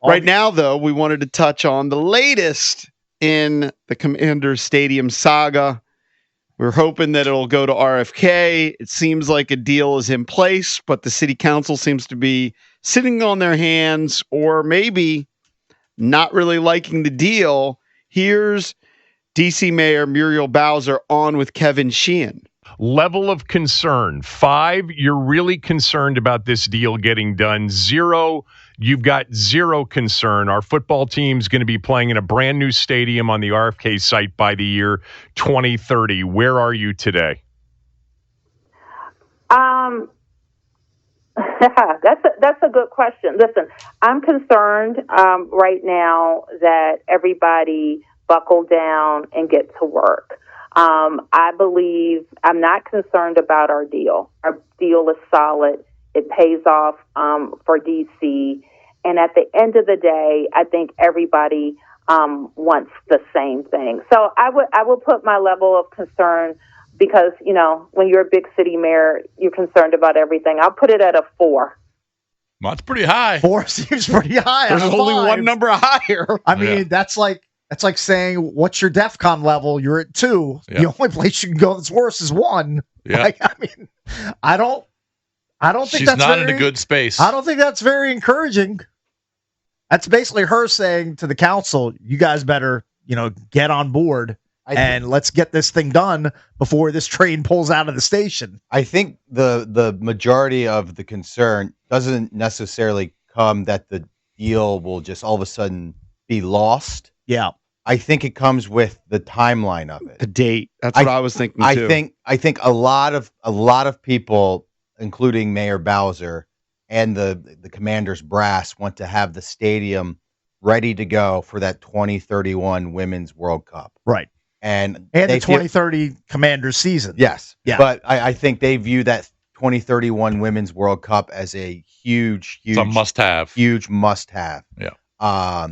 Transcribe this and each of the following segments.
Right now, though, we wanted to touch on the latest in the Commanders Stadium saga. We're hoping that it'll go to RFK. It seems like a deal is in place, but the city council seems to be sitting on their hands or maybe not really liking the deal. Here's DC Mayor Muriel Bowser on with Kevin Sheehan. Level of concern. 5, you're really concerned about this deal getting done. 0, you've got 0 concern. Our football team's going to be playing in a brand new stadium on the RFK site by the year 2030. Where are you today? That's a good question. Listen, I'm concerned right now that everybody buckle down and get to work. I believe I'm not concerned about our deal. Our deal is solid. It pays off for DC. And at the end of the day, I think everybody wants the same thing. So I will put my level of concern because, when you're a big city mayor, you're concerned about everything. I'll put it at a 4. Well, that's pretty high. 4 seems pretty high. There's only one number higher. I mean, that's like saying, what's your DEFCON level? You're at 2. Yeah. The only place you can go that's worse is 1. Yeah. I don't think she's that's not in a good space. I don't think that's very encouraging. That's basically her saying to the council, you guys better, get on board and let's get this thing done before this train pulls out of the station. I think the majority of the concern doesn't necessarily come that the deal will just all of a sudden be lost. Yeah. I think it comes with the timeline of it. The date. That's what I was thinking too. I think a lot of people, including Mayor Bowser and the Commanders brass, want to have the stadium ready to go for that 2031 Women's World Cup. Right. And the 2030 Commanders season. Yes. Yeah. But I think they view that 2031 Women's World Cup as a huge it's a must-have. Huge must-have. Yeah.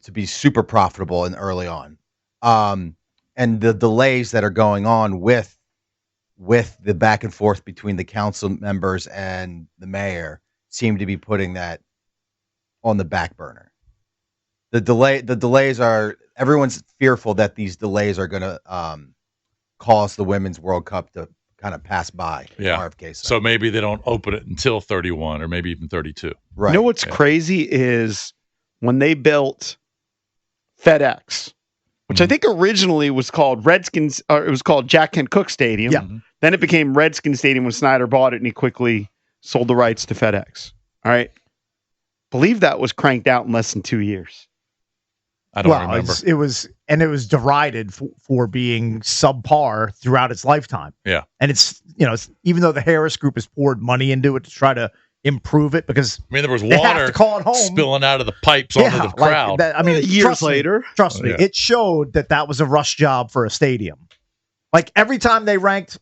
To be super profitable and early on. And the delays that are going on with the back and forth between the council members and the mayor seem to be putting that on the back burner. The delays are, everyone's fearful that these delays are going to cause the Women's World Cup to kind of pass by. Yeah. RFK side. So maybe they don't open it until 31 or maybe even 32. Right. You know what's crazy is when they built FedEx, which I think originally was called Redskins, or it was called Jack Kent Cooke Stadium. Yeah. Then it became Redskins Stadium when Snyder bought it and he quickly sold the rights to FedEx. All right. Believe that was cranked out in less than 2 years. I don't remember. It was derided for being subpar throughout its lifetime. Yeah. And it's even though the Harris Group has poured money into it to try to improve it, because there was they have water to call it home. spilling out of the pipes onto the crowd. Years later. Trust me, it showed that was a rush job for a stadium. Like every time they ranked,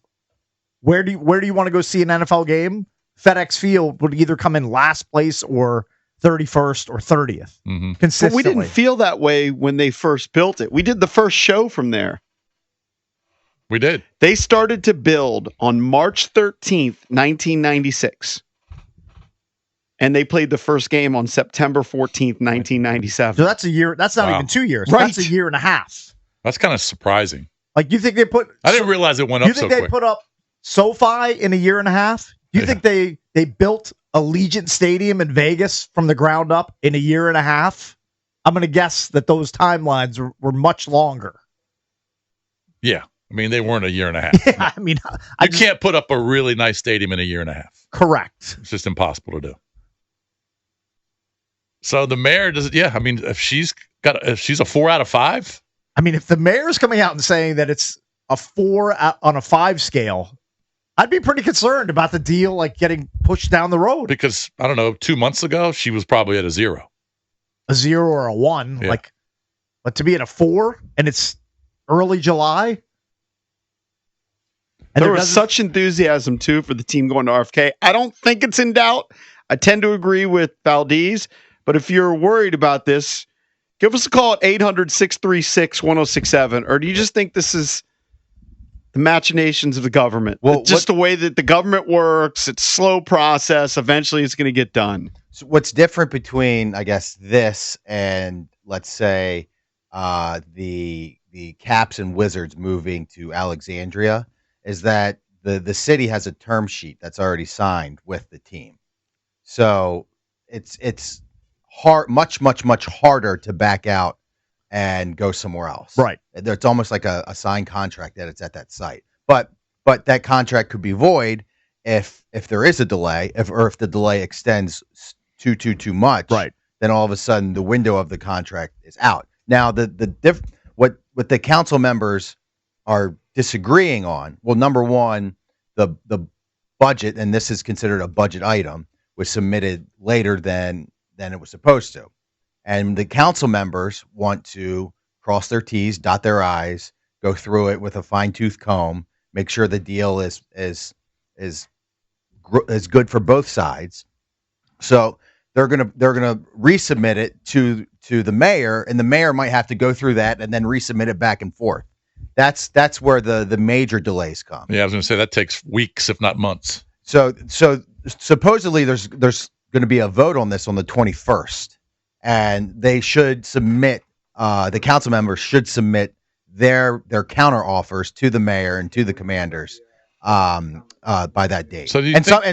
where do you want to go see an NFL game? FedEx Field would either come in last place or 31st or 30th. Mm-hmm. Consistently. But we didn't feel that way when they first built it. We did the first show from there. We did. They started to build on March 13th, 1996. And they played the first game on September 14th, 1997. So that's a year. That's not even 2 years. Right. That's a year and a half. That's kind of surprising. Like, you think they put... I didn't realize it went up so quick. You think they put up SoFi in a year and a half? You think they built Allegiant Stadium in Vegas from the ground up in a year and a half? I'm going to guess that those timelines were much longer. Yeah. They weren't a year and a half. Yeah, you can't put up a really nice stadium in a year and a half. Correct. It's just impossible to do. So the mayor does it. Yeah. If she's a 4 out of 5. If the mayor's coming out and saying that it's a 4 on a 5 scale, I'd be pretty concerned about the deal getting pushed down the road. Because, I don't know, 2 months ago, she was probably at a 0. A 0 or a 1. Yeah. But to be at a 4 and it's early July. And there was such enthusiasm, too, for the team going to RFK. I don't think it's in doubt. I tend to agree with Valdez. But if you're worried about this, give us a call at 800-636-1067. Or do you just think this is the machinations of the government. Well, Just the way that the government works, it's a slow process. Eventually, it's going to get done. So what's different between, I guess, this and let's say the Caps and Wizards moving to Alexandria is that the city has a term sheet that's already signed with the team. So it's hard, much harder to back out and go somewhere else. Right. It's almost like a signed contract that it's at that site. But that contract could be void if there is a delay, if the delay extends too much. Right. Then all of a sudden the window of the contract is out. Now what the council members are disagreeing on. Well, number one, the budget, and this is considered a budget item, was submitted later than it was supposed to. And the council members want to cross their T's, dot their I's, go through it with a fine-tooth comb, make sure the deal is good for both sides. So they're gonna resubmit it to the mayor, and the mayor might have to go through that and then resubmit it back and forth. That's where the major delays come. Yeah, I was going to say that takes weeks, if not months. So supposedly there's going to be a vote on this on the 21st, and they should submit. The council members should submit their counter offers to the mayor and to the commanders by that date. So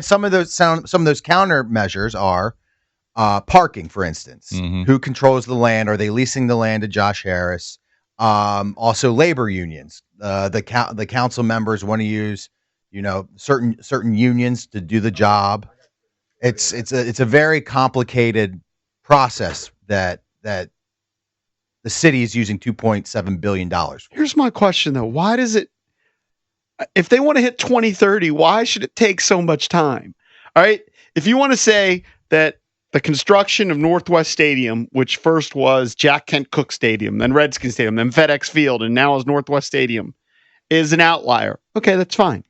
some of those counter measures are parking, for instance. Mhm. Who controls the land? Are they leasing the land to Josh Harris? Also, labor unions. The council members want to use certain unions to do the job. It's a very complicated process that the city is using $2.7 billion for. Here's my question, though. Why does it, if they want to hit 2030, why should it take so much time? All right. If you want to say that the construction of Northwest Stadium, which first was Jack Kent Cooke Stadium, then Redskins Stadium, then FedEx Field, and now is Northwest Stadium, is an outlier. Okay, that's fine.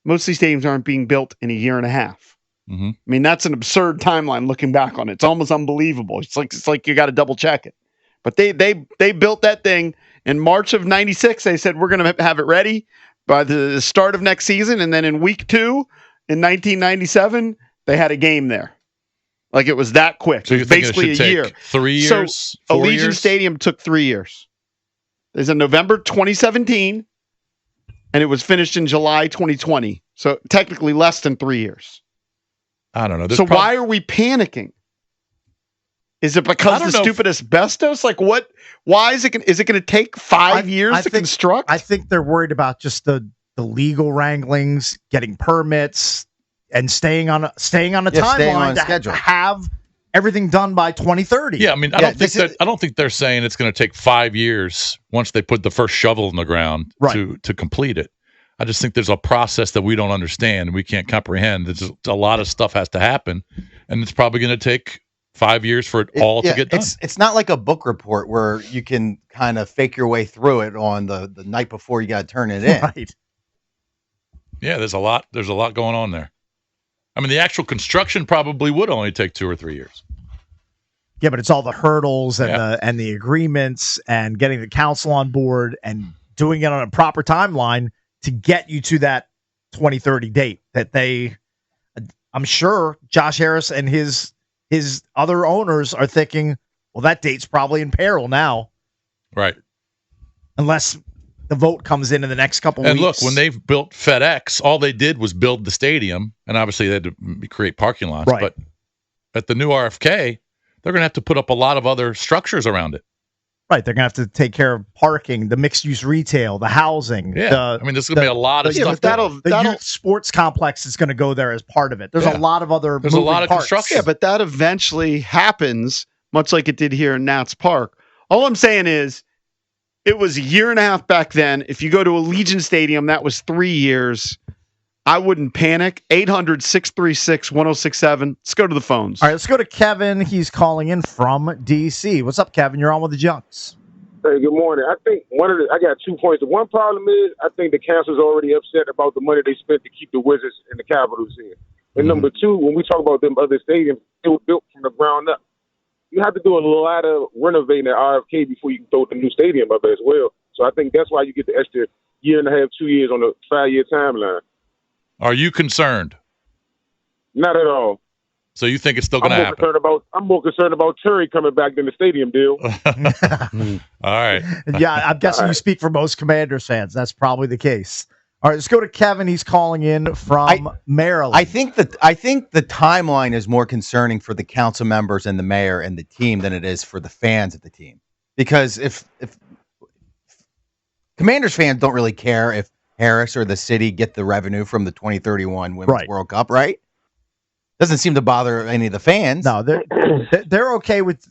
Most of these stadiums aren't being built in a year and a half. Mm-hmm. I mean, that's an absurd timeline looking back on it. It's almost unbelievable. It's like you got to double check it. But they built that thing in March of '96. They said we're going to have it ready by the start of next season, and then in week 2 in 1997, they had a game there. Like, it was that quick. So it you're was thinking basically it should a year. take 3 years? So 4 Allegiant years? Stadium took 3 years. There's in November 2017, and it was finished in July 2020. So technically less than 3 years. I don't know. So why are we panicking? Is it because the stupid asbestos? Like, what? Why is it going to take 5 years to construct? I think they're worried about just the legal wranglings, getting permits, and staying on a timeline to have everything done by 2030. Yeah, I mean, I don't think they're saying it's going to take 5 years once they put the first shovel in the ground to complete it. I just think there's a process that we don't understand and we can't comprehend. There's a lot of stuff has to happen, and it's probably going to take 5 years for it all to get done. It's not like a book report where you can kind of fake your way through it on the night before you got to turn it in. Right. Yeah, there's a lot going on there. I mean, the actual construction probably would only take 2 or 3 years. Yeah, but it's all the hurdles and the agreements and getting the council on board and doing it on a proper timeline to get you to that 2030 date that I'm sure Josh Harris and his other owners are thinking, well, that date's probably in peril now. Right. Unless the vote comes in the next couple weeks. And look, when they've built FedEx, all they did was build the stadium, and obviously they had to create parking lots. Right. But at the new RFK, they're going to have to put up a lot of other structures around it. Right. They're going to have to take care of parking, the mixed-use retail, the housing. Yeah. I mean, there's going to be a lot of stuff. The youth sports complex is going to go there as part of it. There's a lot of other There's a lot of parts. construction. Yeah, but that eventually happens, much like it did here in Nats Park. All I'm saying is, it was a year and a half back then. If you go to Allegiant Stadium, that was 3 years. I wouldn't panic. 800-636-1067. Let's go to the phones. All right, let's go to Kevin. He's calling in from D.C. What's up, Kevin? You're on with the Junks. Hey, good morning. I think I got 2 points. The one problem is I think the council's already upset about the money they spent to keep the Wizards and the Capitals here. And number 2, when we talk about them other stadiums, they were built from the ground up. You have to do a lot of renovating at RFK before you can throw the new stadium up as well. So I think that's why you get the extra year and a half, 2 years on a 5-year timeline. Are you concerned? Not at all. So you think it's still going to happen? I'm more concerned about Terry coming back than the stadium deal. All right. Yeah, I'm guessing you speak for most Commanders fans. That's probably the case. All right, let's go to Kevin. He's calling in from Maryland. I think the timeline is more concerning for the council members and the mayor and the team than it is for the fans of the team. Because if Commanders fans don't really care if Harris or the city get the revenue from the 2031 Women's World Cup, right? Doesn't seem to bother any of the fans. No, they're okay with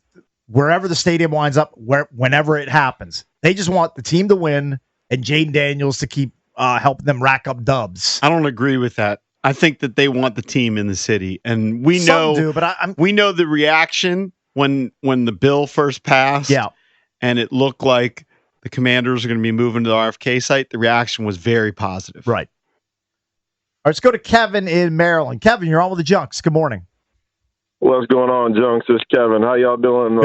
wherever the stadium winds up, whenever it happens. They just want the team to win and Jaden Daniels to keep helping them rack up dubs. I don't agree with that. I think that they want the team in the city, and we know we know the reaction when the bill first passed. Yeah, and it looked like the Commanders are going to be moving to the RFK site. The reaction was very positive. Right. All right, let's go to Kevin in Maryland. Kevin, you're on with the Junks. Good morning. What's going on, Junks? It's Kevin. How y'all doing?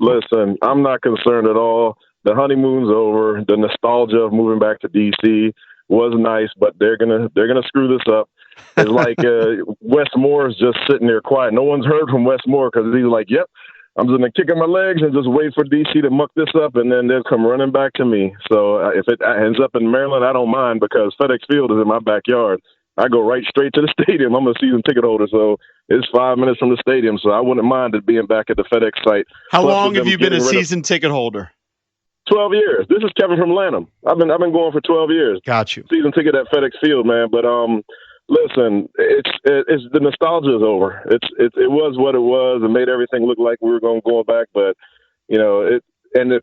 Listen, I'm not concerned at all. The honeymoon's over. The nostalgia of moving back to D.C. was nice, but they're gonna screw this up. It's like Wes Moore is just sitting there quiet. No one's heard from Wes Moore because he's like, "Yep, I'm just gonna kick in my legs and just wait for D.C. to muck this up, and then they'll come running back to me." So if it ends up in Maryland, I don't mind because FedEx Field is in my backyard. I go right straight to the stadium. I'm a season ticket holder, so it's 5 minutes from the stadium. So I wouldn't mind it being back at the FedEx site. How long have you been a season ticket holder? 12 years. This is Kevin from Lanham. I've been going for 12 years. Got you. Season ticket at FedEx Field, man. But listen, it's the nostalgia is over. It was what it was and made everything look like we were going back. But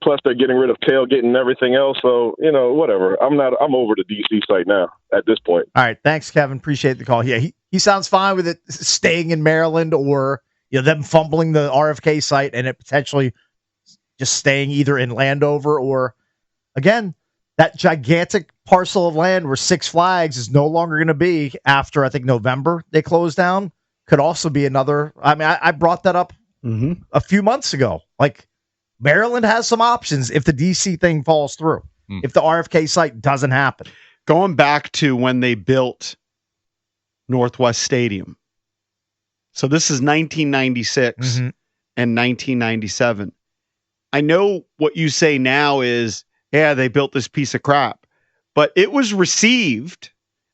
plus they're getting rid of tailgating and everything else. So whatever. I'm over the DC site now at this point. All right, thanks, Kevin. Appreciate the call. Yeah, he sounds fine with it staying in Maryland or them fumbling the RFK site and it potentially just staying either in Landover or, again, that gigantic parcel of land where Six Flags is no longer going to be after, I think, November they close down. Could also be another. I mean, I brought that up a few months ago. Like, Maryland has some options if the D.C. thing falls through, if the RFK site doesn't happen. Going back to when they built Northwest Stadium. So this is 1996 and 1997. I know what you say now is, yeah, they built this piece of crap, but it was received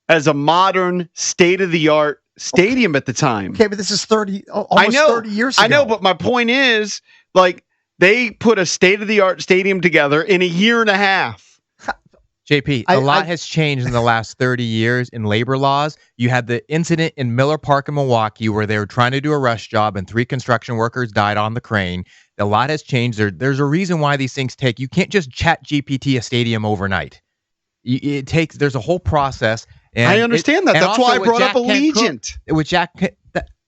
as a modern, state-of-the-art stadium at the time. Okay, but this is 30 years ago. I know, but my point is, like, they put a state-of-the-art stadium together in a year and a half. JP, a lot has changed in the last 30 years in labor laws. You had the incident in Miller Park in Milwaukee where they were trying to do a rush job and 3 construction workers died on the crane. A lot has changed. There's a reason why these things take. You can't just chat GPT a stadium overnight. There's a whole process. And I understand that. That's why I brought up Allegiant. With Jack,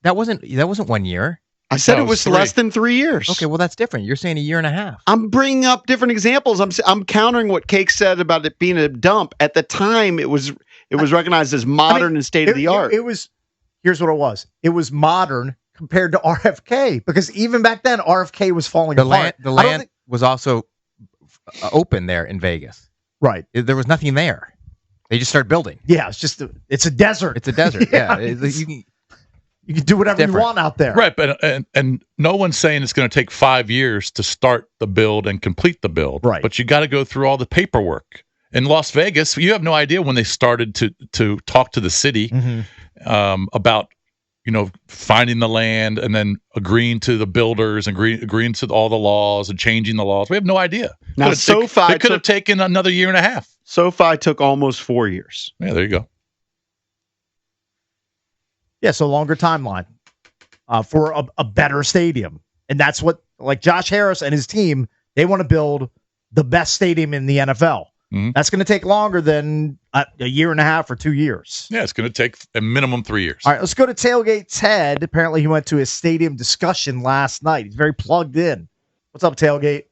that wasn't 1 year. I said it was less than 3 years. Okay, well, that's different. You're saying a year and a half. I'm bringing up different examples. I'm countering what Cake said about it being a dump. At the time, it was recognized as modern and state of the art. It was. Here's what it was. It was modern compared to RFK because even back then, RFK was falling apart. The land was also open there in Vegas. Right. There was nothing there. They just started building. Yeah, it's a desert. It's a desert. Yeah, you can do whatever you want out there. Right, but and no one's saying it's going to take 5 years to start the build and complete the build. Right. But you got to go through all the paperwork. In Las Vegas, you have no idea when they started to talk to the city about finding the land and then agreeing to the builders and agreeing to all the laws and changing the laws. We have no idea. Now, SoFi could have taken another year and a half. SoFi took almost 4 years. Yeah, there you go. Yeah, so longer timeline for a better stadium. And that's what, like Josh Harris and his team, they want to build the best stadium in the NFL. That's going to take longer than a year and a half or 2 years. Yeah, it's going to take a minimum 3 years. All right, let's go to Tailgate Ted. Apparently he went to his stadium discussion last night. He's very plugged in. What's up, Tailgate?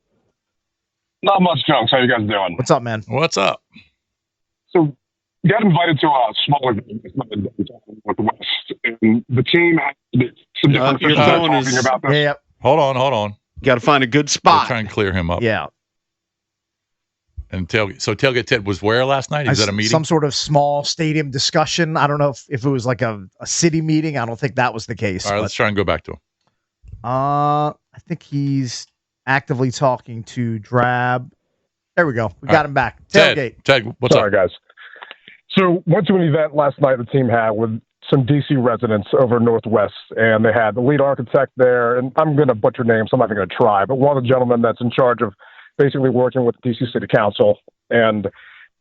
Not much, Junks. How you guys doing? What's up, man? What's up? So, got invited to a smaller game with the West, and the team had some different things talking about this. Yeah. Hold on. Got to find a good spot. Try and clear him up. Yeah. And Tailgate Ted was where last night? He was at a meeting? Some sort of small stadium discussion. I don't know if it was like a city meeting. I don't think that was the case. All right, let's try and go back to him. I think he's actively talking to Drab. There we go. We got him back. Tailgate. Ted, what's Sorry, up? guys. So went to an event last night the team had with some DC residents over Northwest, and they had the lead architect there, and I'm going to butcher names, so I'm not even going to try, but one of the gentlemen that's in charge of basically working with the DC City Council. And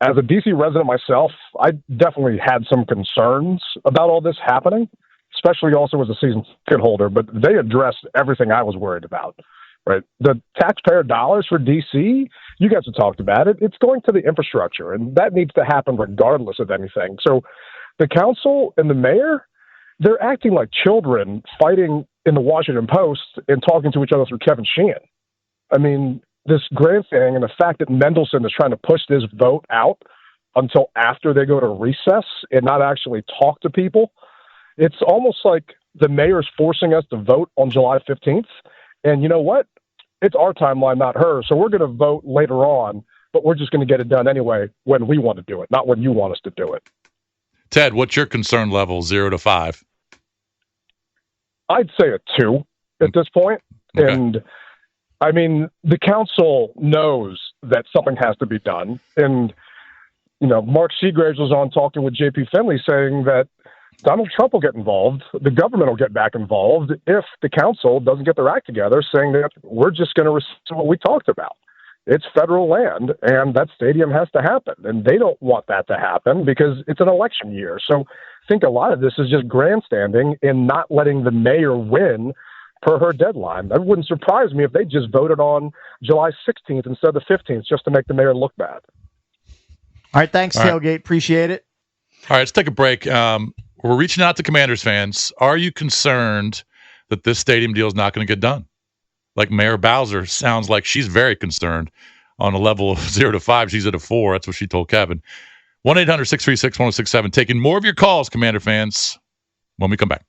as a DC resident myself, I definitely had some concerns about all this happening, especially also as a season ticket holder, but they addressed everything I was worried about. Right. The taxpayer dollars for DC, you guys have talked about it. It's going to the infrastructure, and that needs to happen regardless of anything. So the council and the mayor, they're acting like children fighting in the Washington Post and talking to each other through Kevin Sheehan. I mean, this grandstanding and the fact that Mendelson is trying to push this vote out until after they go to recess and not actually talk to people, it's almost like the mayor's forcing us to vote on July 15th. And you know what? It's our timeline, not hers. So we're going to vote later on, but we're just going to get it done anyway when we want to do it, not when you want us to do it. Ted, what's your concern level, 0 to 5? I'd say a 2 at this point. Okay. And I mean, the council knows that something has to be done. And, you know, Mark Seagraves was on talking with JP Finley saying that Donald Trump will get involved. The government will get back involved if the council doesn't get their act together, saying that we're just going to rescind what we talked about. It's federal land, and that stadium has to happen. And they don't want that to happen because it's an election year. So I think a lot of this is just grandstanding and not letting the mayor win per her deadline. That wouldn't surprise me if they just voted on July 16th instead of the 15th just to make the mayor look bad. All right, thanks, Tailgate. Appreciate it. All right, let's take a break. We're reaching out to Commanders fans. Are you concerned that this stadium deal is not going to get done? Like Mayor Bowser sounds like she's very concerned. On a level of 0 to 5, she's at a 4. That's what she told Kevin. 1-800-636-1067. Taking more of your calls, Commander fans, when we come back.